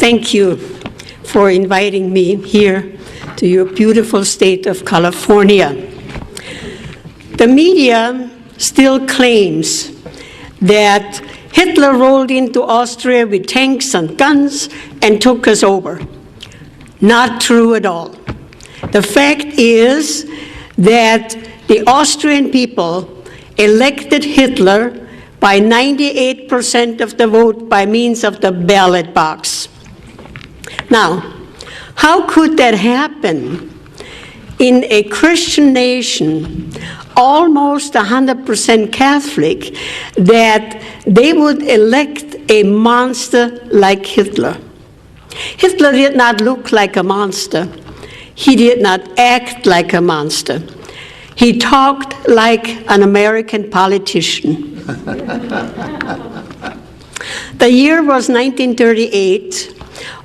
Thank you for inviting me here to your beautiful state of California. The media still claims that Hitler rolled into Austria with tanks and guns and took us over. Not true at all. The fact is that the Austrian people elected Hitler by 98% of the vote by means of the ballot box. Now, how could that happen in a Christian nation, almost 100% Catholic, that they would elect a monster like Hitler? Hitler did not look like a monster. He did not act like a monster. He talked like an American politician. The year was 1938.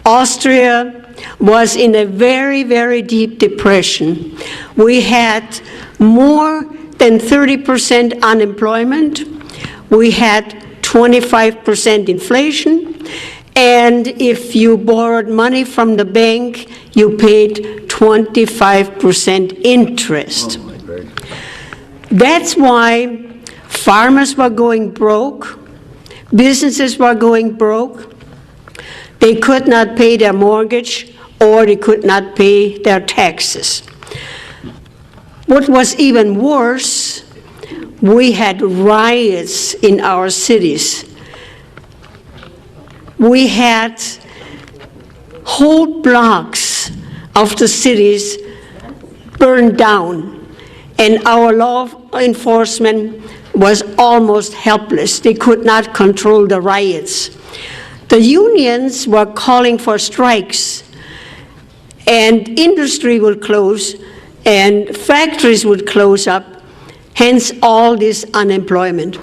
Austria was in a very, very deep depression. We had more than 30% unemployment. We had 25% inflation. And if you borrowed money from the bank, you paid 25% interest. That's why farmers were going broke, businesses were going broke. They could not pay their mortgage, or they could not pay their taxes. What was even worse, we had riots in our cities. We had whole blocks of the cities burned down, and our law enforcement was almost helpless. They could not control the riots. The unions were calling for strikes, and industry would close, and factories would close up, hence all this unemployment.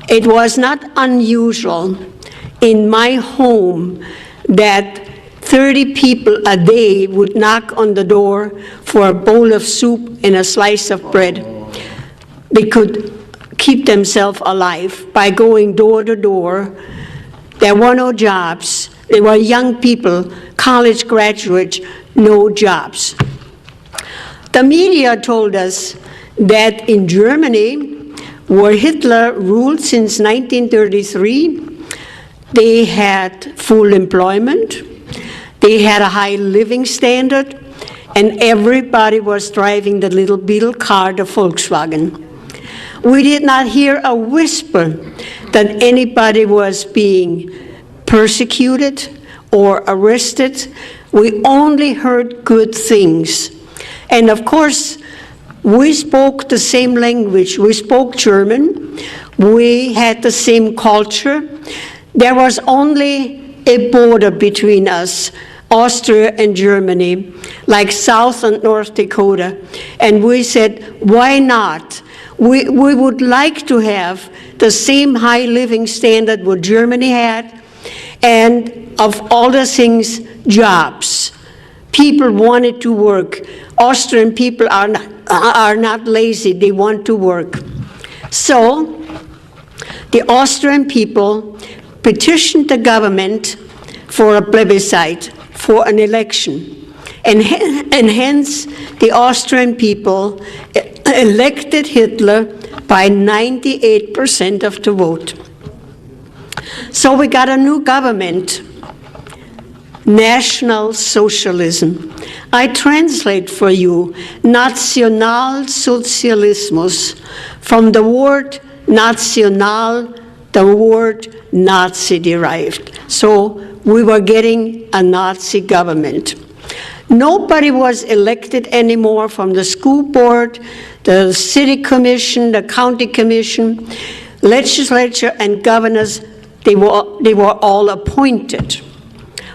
It was not unusual in my home that 30 people a day would knock on the door for a bowl of soup and a slice of bread. They could keep themselves alive by going door to door. There were no jobs. There were young people, college graduates, no jobs. The media told us that in Germany, where Hitler ruled since 1933, they had full employment, they had a high living standard, and everybody was driving the little Beetle car, the Volkswagen. We did not hear a whisper that anybody was being persecuted or arrested. We only heard good things. And of course, we spoke the same language. We spoke German. We had the same culture. There was only a border between us, Austria and Germany, like South and North Dakota. And we said, why not? We would like to have the same high living standard what Germany had, and of all the things, jobs. People wanted to work. Austrian people are not lazy, they want to work. So the Austrian people petitioned the government for a plebiscite, for an election. And hence, the Austrian people elected Hitler by 98% of the vote. So we got a new government, National Socialism. I translate for you, Nationalsozialismus, from the word national, the word Nazi derived. So we were getting a Nazi government. Nobody was elected anymore from the school board, the city commission, the county commission, legislature, and governors. They were all appointed.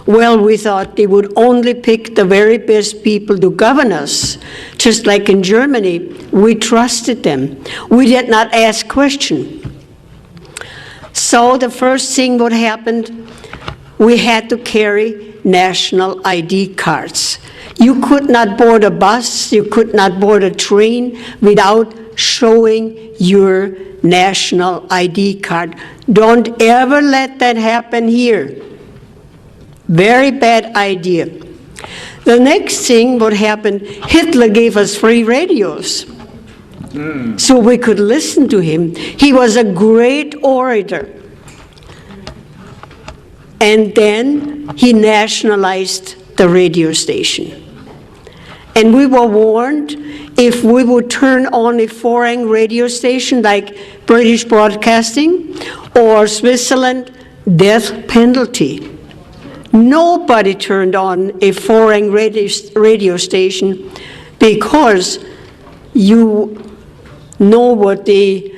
Well, we thought they would only pick the very best people to govern us. Just like in Germany, we trusted them. We did not ask questions. So the first thing what happened, we had to carry national ID cards. You could not board a bus, you could not board a train without showing your national ID card. Don't ever let that happen here. Very bad idea. The next thing what happened, Hitler gave us free radios. So we could listen to him. He was a great orator. And then he nationalized the radio station. And we were warned if we would turn on a foreign radio station like British Broadcasting or Switzerland, death penalty. Nobody turned on a foreign radio station because you know what the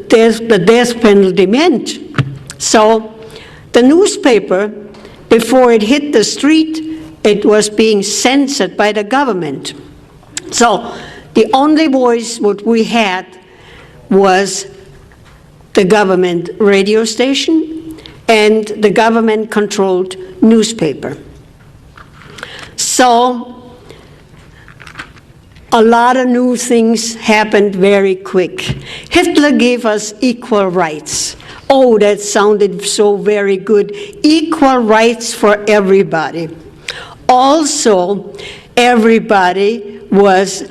death penalty meant. So the newspaper, before it hit the street, it was being censored by the government. So the only voice what we had was the government radio station and the government-controlled newspaper. So a lot of new things happened very quick. Hitler gave us equal rights. Oh, that sounded so very good. Equal rights for everybody. Also, everybody was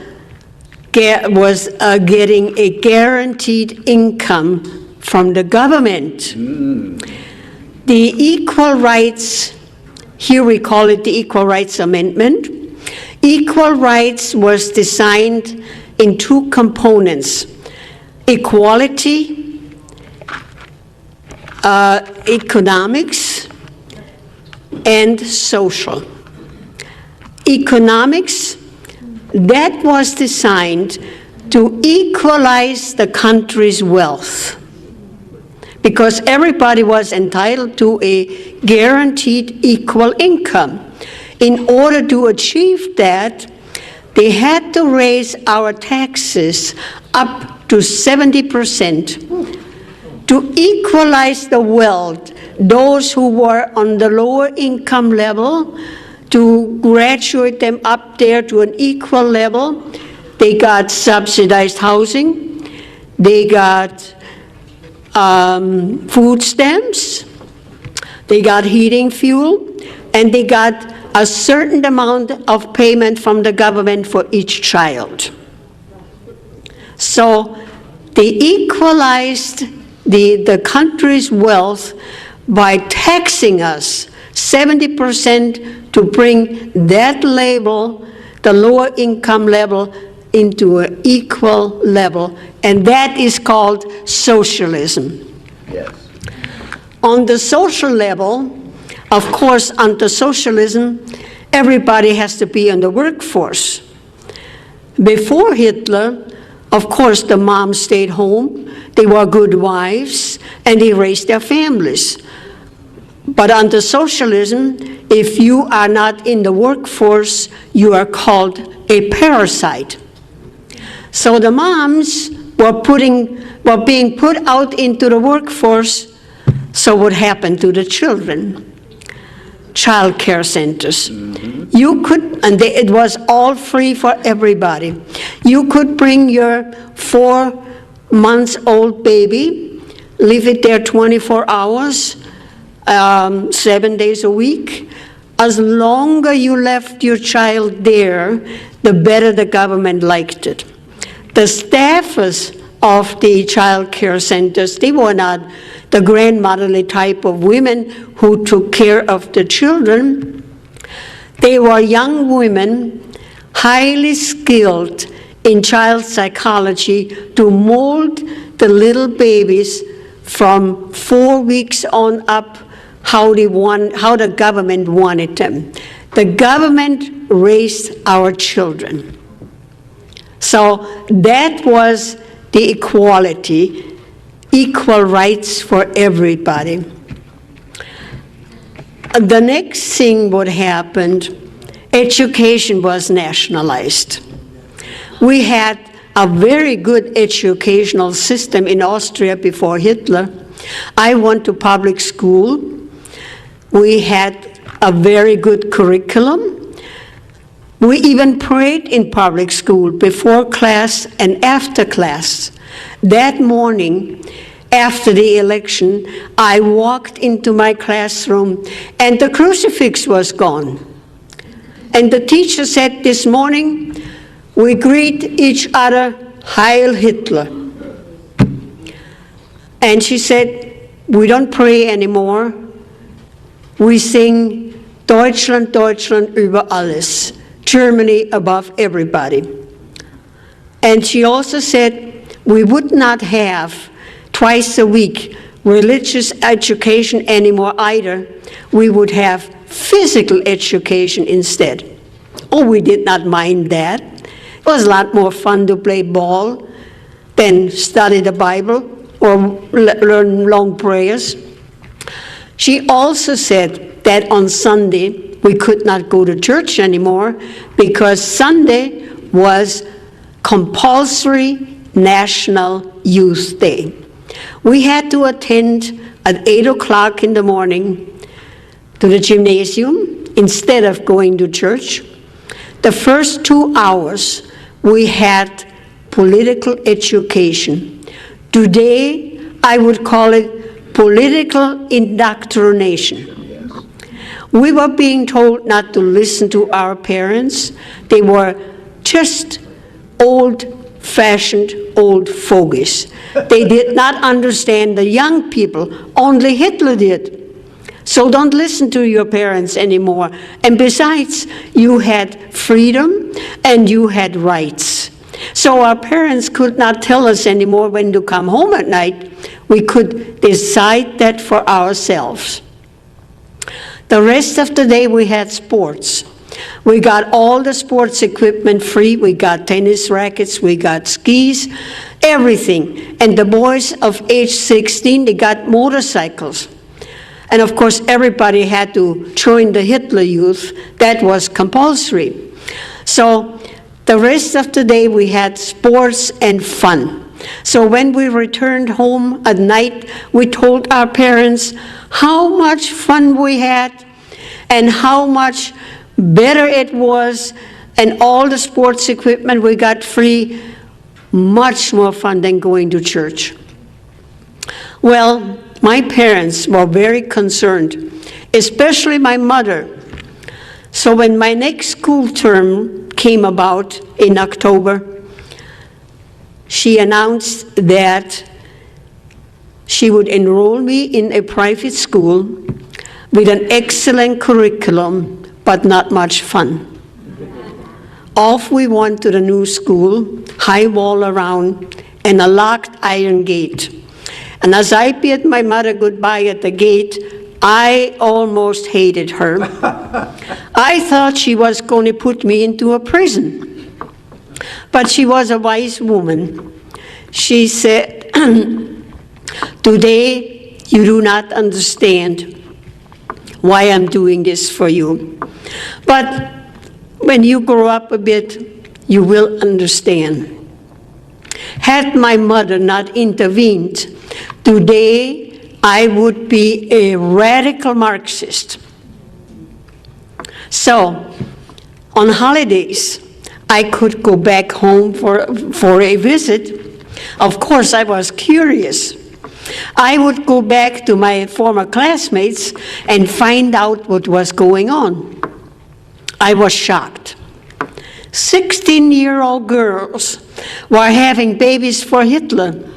getting a guaranteed income from the government. The equal rights, here we call it the Equal Rights Amendment. Equal rights was designed in two components: equality, economics, and social. Economics, that was designed to equalize the country's wealth, because everybody was entitled to a guaranteed equal income. In order to achieve that, they had to raise our taxes up to 70% to equalize the wealth. Those who were on the lower income level, to graduate them up there to an equal level, they got subsidized housing, they got food stamps, they got heating fuel, and they got a certain amount of payment from the government for each child. So they equalized the country's wealth by taxing us 70% to bring that level, the lower income level, into an equal level, and that is called socialism. Yes. On the social level, of course, under socialism, everybody has to be in the workforce. Before Hitler, of course, the moms stayed home, they were good wives, and they raised their families. But under socialism, if you are not in the workforce, you are called a parasite. So the moms were being put out into the workforce, so what happened to the children? Child care centers. You could, and it was all free for everybody. You could bring your 4-month-old baby, leave it there 24 hours, 7 days a week. As long as you left your child there, the better the government liked it. The staffers of the child care centers, they were not the grandmotherly type of women who took care of the children. They were young women, highly skilled in child psychology, to mold the little babies from 4 weeks on up how the government wanted them. The government raised our children. So that was the equality, equal rights for everybody. The next thing what happened, education was nationalized. We had a very good educational system in Austria before Hitler. I went to public school. We had a very good curriculum. We even prayed in public school before class and after class. That morning, after the election, I walked into my classroom and the crucifix was gone. And the teacher said, this morning, we greet each other, Heil Hitler. And she said, we don't pray anymore. We sing Deutschland, Deutschland über alles, Germany above everybody. And she also said, we would not have twice a week religious education anymore either. We would have physical education instead. Oh, we did not mind that. It was a lot more fun to play ball than study the Bible or learn long prayers. She also said that on Sunday we could not go to church anymore because Sunday was compulsory National Youth Day. We had to attend at 8 o'clock in the morning to the gymnasium instead of going to church. The first 2 hours we had political education. Today I would call it political indoctrination. We were being told not to listen to our parents. They were just old-fashioned old fogies. They did not understand the young people. Only Hitler did. So don't listen to your parents anymore. And besides, you had freedom and you had rights. So our parents could not tell us anymore when to come home at night. We could decide that for ourselves. The rest of the day we had sports. We got all the sports equipment free. We got tennis rackets, we got skis, everything. And the boys of age 16, they got motorcycles. And of course, everybody had to join the Hitler Youth. That was compulsory. So the rest of the day we had sports and fun. So when we returned home at night, we told our parents how much fun we had and how much better it was, and all the sports equipment we got free, much more fun than going to church. Well, my parents were very concerned, especially my mother. So when my next school term came about in October, she announced that she would enroll me in a private school with an excellent curriculum, but not much fun. Off we went to the new school, high wall around, and a locked iron gate. And as I bid my mother goodbye at the gate, I almost hated her. I thought she was going to put me into a prison. But she was a wise woman. She said, today you do not understand why I'm doing this for you. But when you grow up a bit, you will understand. Had my mother not intervened, today I would be a radical Marxist. So, on holidays, I could go back home for a visit. Of course, I was curious. I would go back to my former classmates and find out what was going on. I was shocked. 16-year-old girls were having babies for Hitler,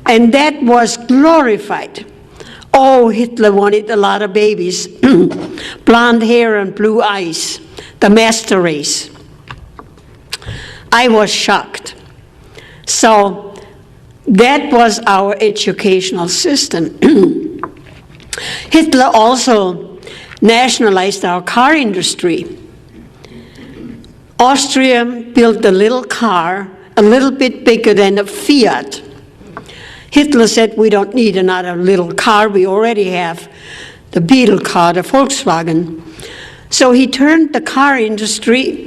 and that was glorified. Oh, Hitler wanted a lot of babies, blonde hair and blue eyes, the master race. I was shocked. So that was our educational system. Hitler also nationalized our car industry. Austria built a little car, a little bit bigger than a Fiat. Hitler said, we don't need another little car, we already have the Beetle car, the Volkswagen. So he turned the car industry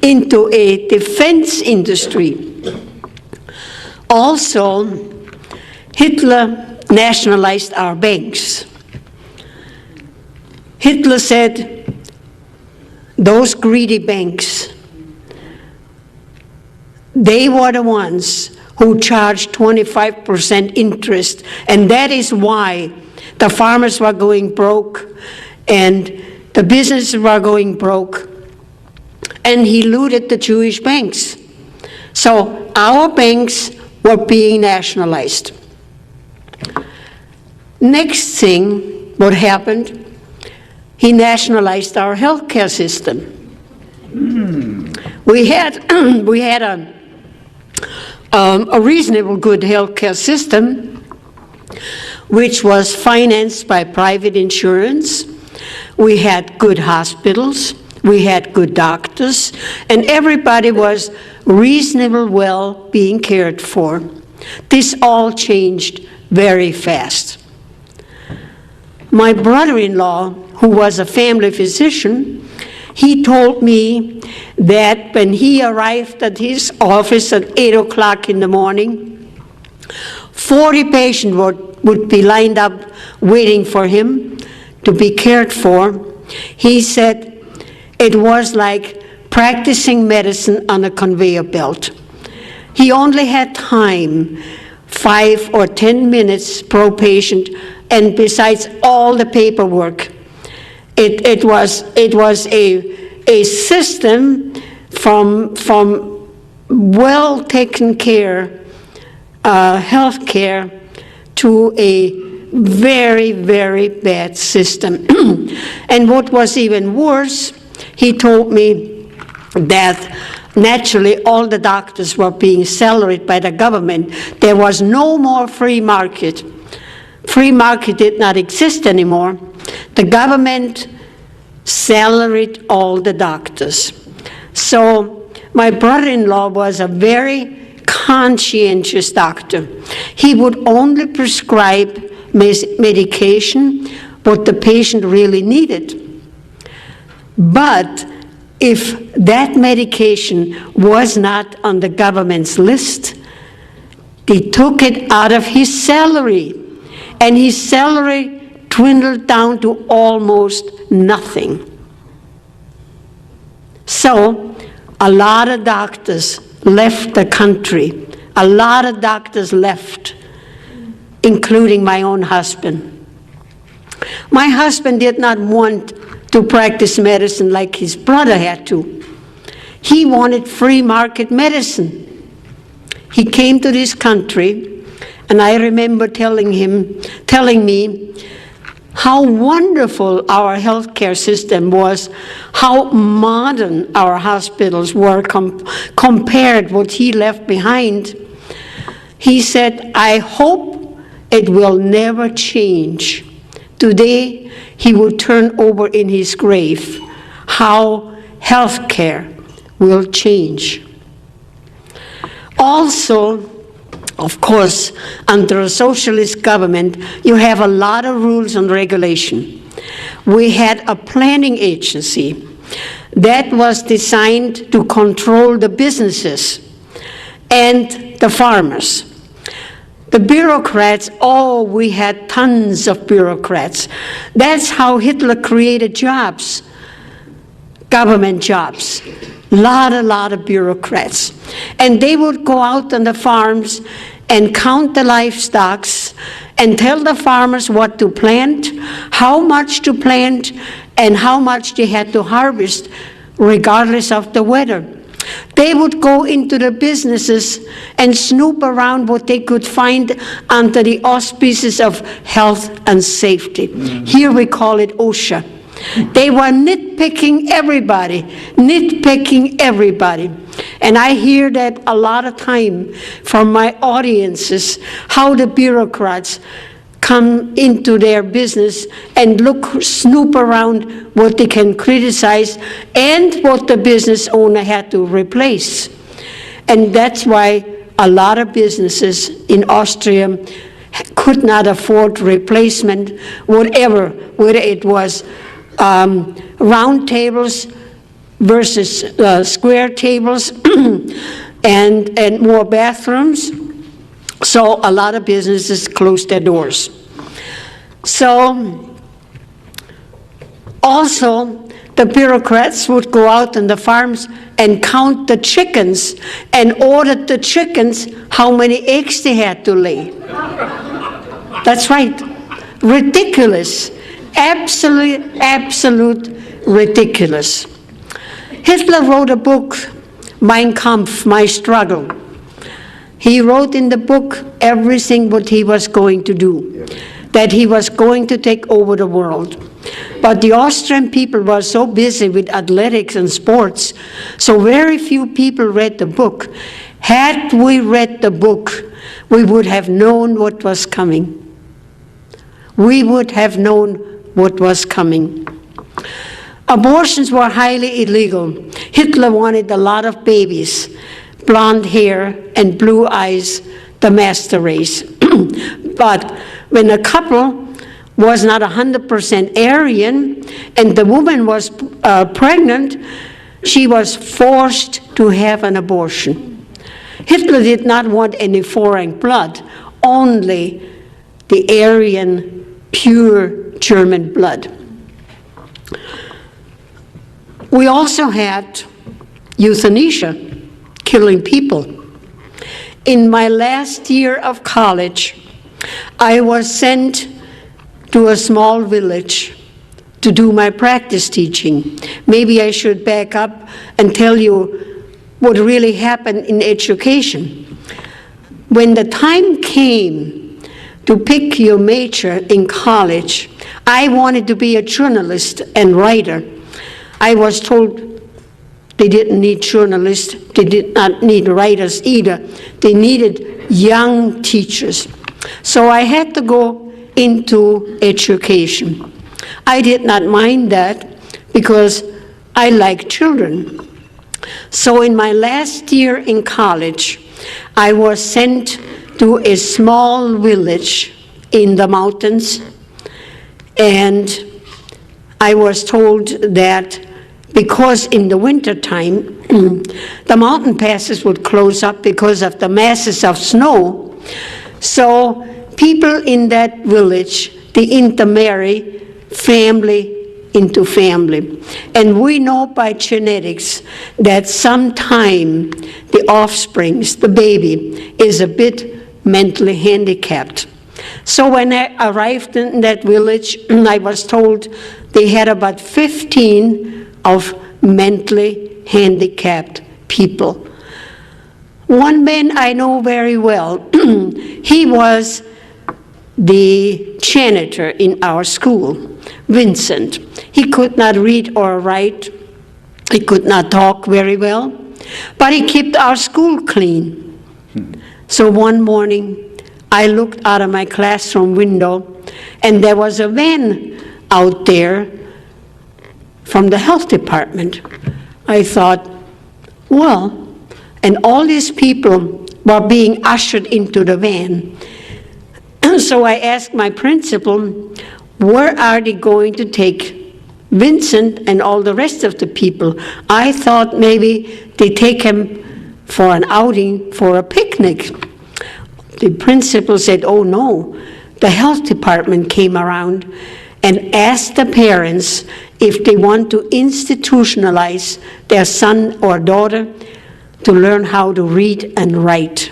into a defense industry. Also, Hitler nationalized our banks. Hitler said, those greedy banks, they were the ones who charged 25% interest. And that is why the farmers were going broke and the businesses were going broke. And he looted the Jewish banks. So our banks were being nationalized. Next thing, what happened, he nationalized our healthcare system. We had a reasonable good healthcare system, which was financed by private insurance. We had good hospitals, we had good doctors, and everybody was reasonable well being cared for. This all changed very fast. My brother-in-law, who was a family physician, he told me that when he arrived at his office at 8 o'clock in the morning, 40 patients would be lined up waiting for him to be cared for. He said it was like practicing medicine on a conveyor belt. He only had time, 5 or 10 minutes per patient, and besides all the paperwork, it was a system from well taken care health care to a very, very bad system. And what was even worse, he told me that naturally all the doctors were being salaried by the government. There was no more free market. Free market did not exist anymore. The government salaried all the doctors. So my brother-in-law was a very conscientious doctor. He would only prescribe medication what the patient really needed. But if that medication was not on the government's list, they took it out of his salary, and his salary dwindled down to almost nothing. So a lot of doctors left the country. A lot of doctors left, including my own husband. My husband did not want to practice medicine like his brother had to. He wanted free market medicine. He came to this country, and I remember telling me how wonderful our healthcare system was, how modern our hospitals were compared what he left behind. He said, I hope it will never change. Today, he will turn over in his grave how healthcare will change. Also, of course, under a socialist government, you have a lot of rules and regulation. We had a planning agency that was designed to control the businesses and the farmers. The bureaucrats, oh, we had tons of bureaucrats. That's how Hitler created jobs, government jobs. Lot of bureaucrats. And they would go out on the farms and count the livestock and tell the farmers what to plant, how much to plant, and how much they had to harvest, regardless of the weather. They would go into the businesses and snoop around what they could find under the auspices of health and safety. Mm-hmm. Here we call it OSHA. They were nitpicking everybody. And I hear that a lot of time from my audiences, how the bureaucrats come into their business and snoop around what they can criticize and what the business owner had to replace. And that's why a lot of businesses in Austria could not afford replacement, whether it was round tables versus square tables and more bathrooms. So a lot of businesses closed their doors. So Also, the bureaucrats would go out on the farms and count the chickens and order the chickens how many eggs they had to lay. That's right. Ridiculous. Absolute ridiculous. Hitler wrote a book, Mein Kampf, My Struggle. He wrote in the book everything what he was going to do, that he was going to take over the world. But the Austrian people were so busy with athletics and sports, so very few people read the book. Had we read the book, we would have known what was coming. We would have known what was coming. Abortions were highly illegal. Hitler wanted a lot of babies, blonde hair and blue eyes, the master race. But when a couple was not 100% Aryan and the woman was pregnant, she was forced to have an abortion. Hitler did not want any foreign blood, only the Aryan, pure German blood. We also had euthanasia, killing people. In my last year of college, I was sent to a small village to do my practice teaching. Maybe I should back up and tell you what really happened in education. When the time came to pick your major in college, I wanted to be a journalist and writer. I was told they didn't need journalists, they did not need writers either. They needed young teachers. So I had to go into education. I did not mind that because I like children. So in my last year in college, I was sent to a small village in the mountains, and I was told that because in the wintertime, the mountain passes would close up because of the masses of snow. So people in that village, they intermarry family into family. And we know by genetics that sometime the offsprings, the baby, is a bit mentally handicapped. So when I arrived in that village, I was told they had about 15 of mentally handicapped people. One man I know very well, he was the janitor in our school, Vincent. He could not read or write. He could not talk very well, but he kept our school clean. So one morning, I looked out of my classroom window, and there was a van out there from the health department. I thought, well, and all these people were being ushered into the van. So I asked my principal, where are they going to take Vincent and all the rest of the people? I thought maybe they take him for an outing, for a picnic. The principal said, oh no, the health department came around and asked the parents if they want to institutionalize their son or daughter to learn how to read and write.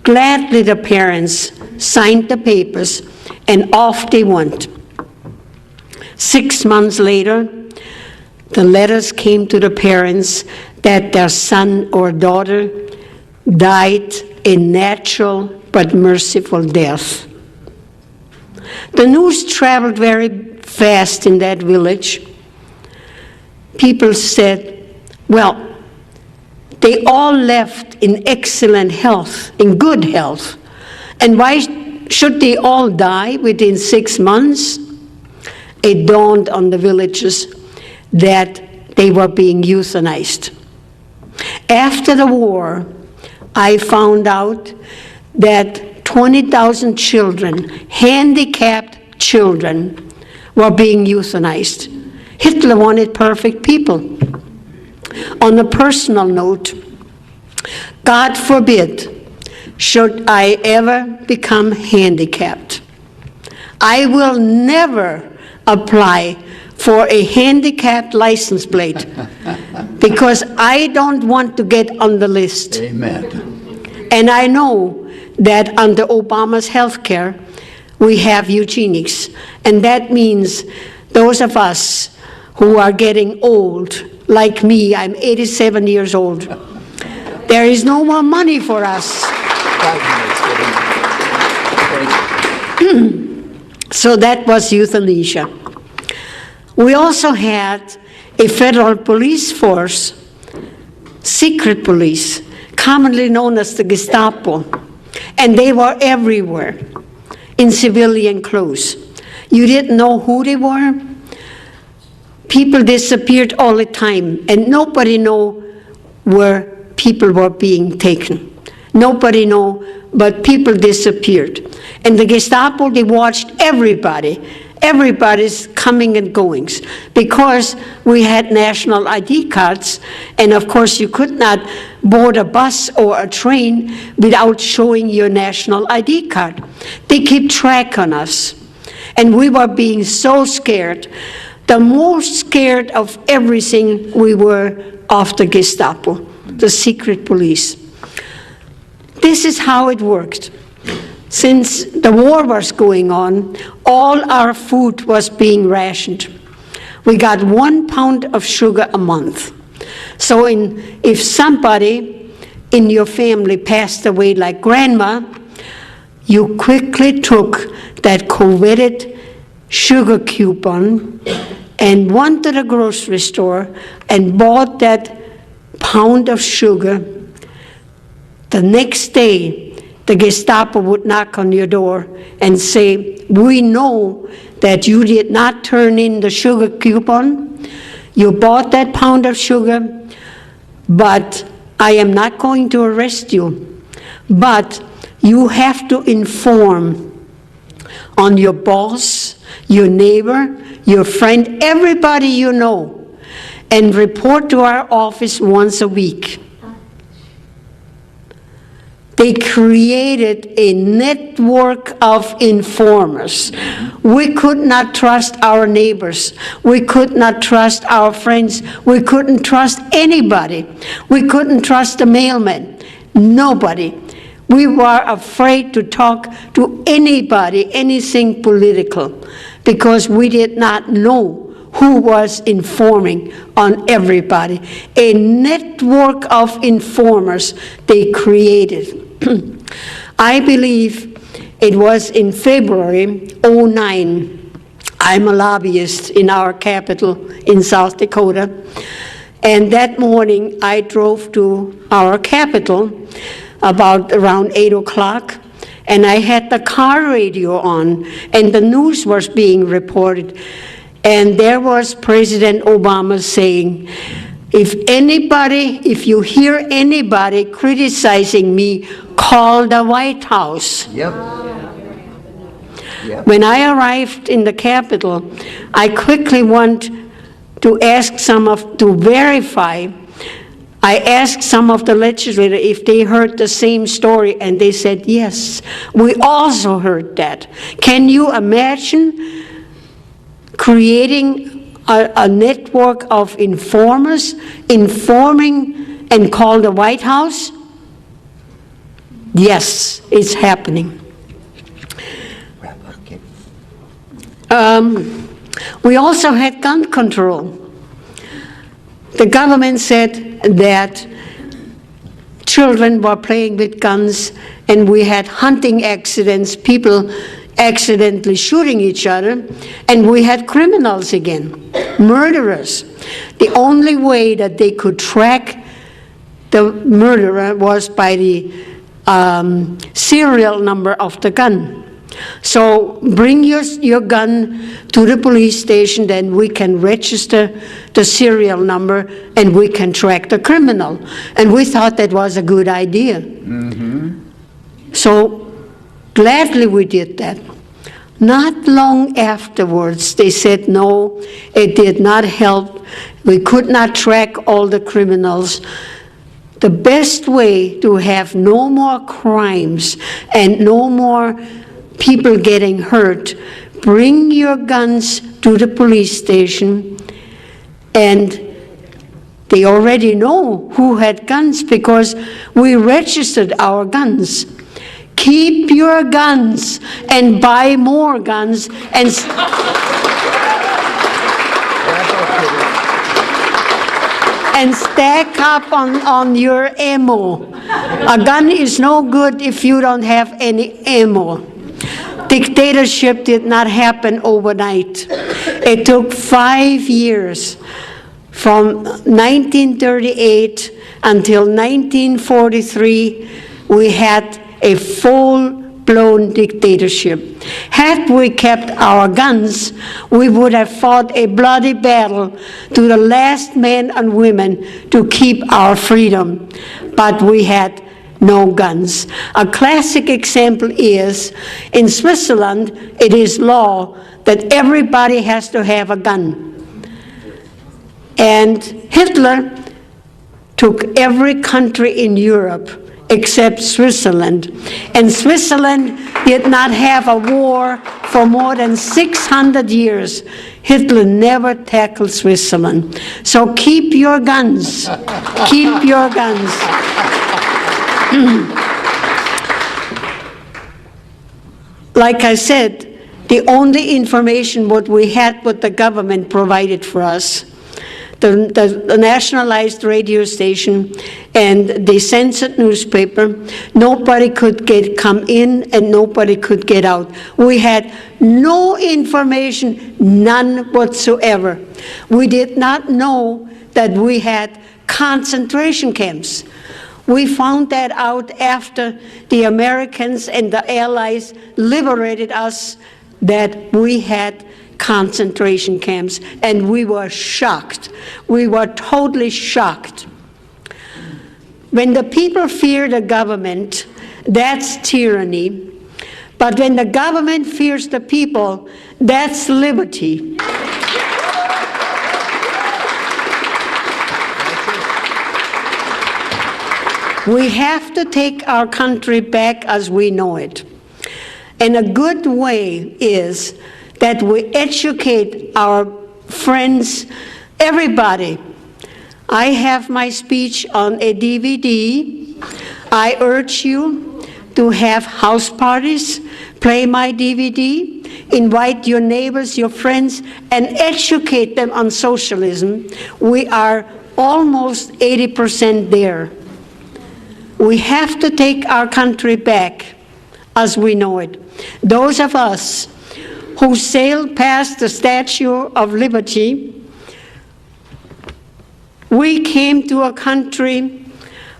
Gladly the parents signed the papers and off they went. 6 months later, the letters came to the parents that their son or daughter died a natural but merciful death. The news traveled very fast in that village. People said, well, they all left in excellent health, in good health. And why should they all die within 6 months? It dawned on the villagers that they were being euthanized. After the war, I found out that 20,000 children, handicapped children, were being euthanized. Hitler wanted perfect people. On a personal note, God forbid, should I ever become handicapped, I will never apply for a handicapped license plate because I don't want to get on the list. Amen. And I know that under Obama's health care, we have eugenics. And that means those of us who are getting old, like me, I'm 87 years old, there is no more money for us. 5 minutes. So that was euthanasia. We also had a federal police force, secret police, commonly known as the Gestapo, and they were everywhere in civilian clothes. You didn't know who they were. People disappeared all the time, and nobody knew where people were being taken. Nobody knew, but people disappeared. And the Gestapo, they watched everybody's coming and goings, because we had national ID cards, and of course you could not board a bus or a train without showing your national ID card. They keep track on us, and we were being so scared. The most scared of everything we were of the Gestapo, the secret police. This is how it worked. Since the war was going on, all our food was being rationed. We got 1 pound of sugar a month. So if somebody in your family passed away like grandma, you quickly took that coveted sugar coupon and went to the grocery store and bought that pound of sugar. The next day, the Gestapo would knock on your door and say, "We know that you did not turn in the sugar coupon. You bought that pound of sugar, but I am not going to arrest you. But you have to inform on your boss, your neighbor, your friend, everybody you know, and report to our office once a week." They created a network of informers. We could not trust our neighbors. We could not trust our friends. We couldn't trust anybody. We couldn't trust the mailman. Nobody. We were afraid to talk to anybody, anything political, because we did not know who was informing on everybody. A network of informers they created. I believe it was in February '09. I'm a lobbyist in our capital in South Dakota. And that morning I drove to our capital about around 8 o'clock, and I had the car radio on, and the news was being reported. And there was President Obama saying, if you hear anybody criticizing me, call the White House. Yep. When I arrived in the Capitol, I quickly went to verify. I asked some of the legislators if they heard the same story, and they said, yes, we also heard that. Can you imagine creating a network of informers, informing and call the White House? Yes, it's happening. We also had gun control. The government said that children were playing with guns, and we had hunting accidents, people accidentally shooting each other, and we had criminals again, murderers. The only way that they could track the murderer was by the serial number of the gun. So bring your gun to the police station, then we can register the serial number and we can track the criminal. And we thought that was a good idea. Mm-hmm. So gladly we did that. Not long afterwards, they said, no, it did not help. We could not track all the criminals. The best way to have no more crimes and no more people getting hurt, bring your guns to the police station, and they already know who had guns because we registered our guns. Keep your guns and buy more guns and stack up on your ammo. A gun is no good if you don't have any ammo. Dictatorship did not happen overnight. It took 5 years, from 1938 until 1943, we had a full-blown dictatorship. Had we kept our guns, we would have fought a bloody battle to the last man and women to keep our freedom. But we had no guns. A classic example is, in Switzerland, it is law that everybody has to have a gun. And Hitler took every country in Europe except Switzerland. And Switzerland did not have a war for more than 600 years. Hitler never tackled Switzerland. So keep your guns. Keep your guns. Like I said, the only information what we had, what the government provided for us, the nationalized radio station and the censored newspaper, nobody could come in and nobody could get out. We had no information, none whatsoever. We did not know that we had concentration camps. We found that out after the Americans and the Allies liberated us, that we had concentration camps, and we were shocked. We were totally shocked. When the people fear the government, that's tyranny. But when the government fears the people, that's liberty. We have to take our country back as we know it. And a good way is that we educate our friends, everybody. I have my speech on a DVD. I urge you to have house parties, play my DVD, invite your neighbors, your friends, and educate them on socialism. We are almost 80% there. We have to take our country back as we know it. Those of us who sailed past the Statue of Liberty, we came to a country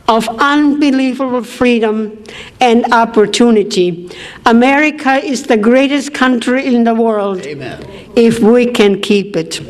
of unbelievable freedom and opportunity. America is the greatest country in the world. Amen. If we can keep it.